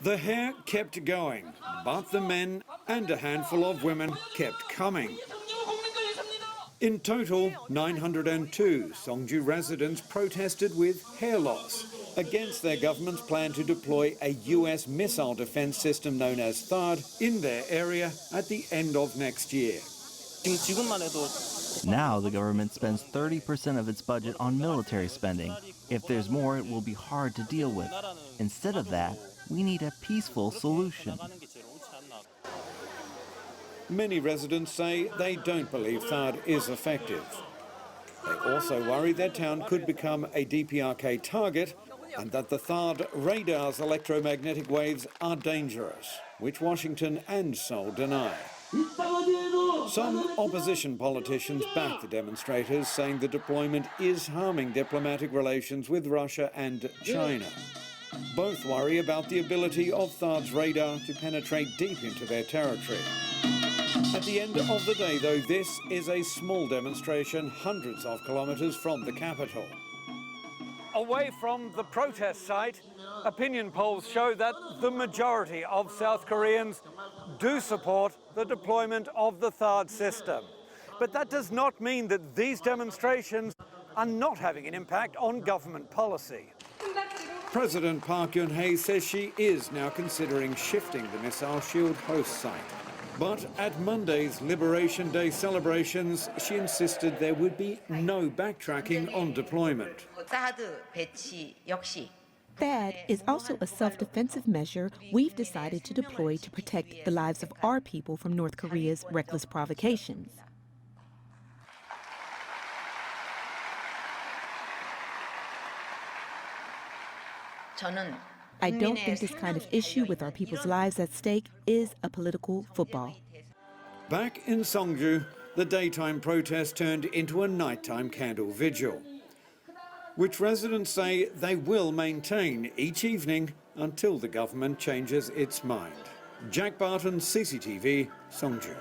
The hair kept going, but the men and a handful of women kept coming. In total, 902 Songju residents protested with hair loss against their government's plan to deploy a US missile defense system known as THAAD in their area at the end of next year. Now the government spends 30% of its budget on military spending. If there's more, it will be hard to deal with. Instead of that, we need a peaceful solution. Many residents say they don't believe THAAD is effective. They also worry their town could become a DPRK target and that the THAAD radar's electromagnetic waves are dangerous, which Washington and Seoul deny. Some opposition politicians back the demonstrators, saying the deployment is harming diplomatic relations with Russia and China. Both worry about the ability of THAAD's radar to penetrate deep into their territory. At the end of the day, though, this is a small demonstration hundreds of kilometres from the capital. Away from the protest site, opinion polls show that the majority of South Koreans do support the deployment of the THAAD system. But that does not mean that these demonstrations are not having an impact on government policy. President Park Geun-hye says she is now considering shifting the missile shield host site. But at Monday's Liberation Day celebrations, she insisted there would be no backtracking on deployment. THAAD is also a self-defensive measure we've decided to deploy to protect the lives of our people from North Korea's reckless provocations. I don't think this kind of issue with our people's lives at stake is a political football. Back in Songju, the daytime protest turned into a nighttime candle vigil, which residents say they will maintain each evening until the government changes its mind. Jack Barton, CCTV, Songju.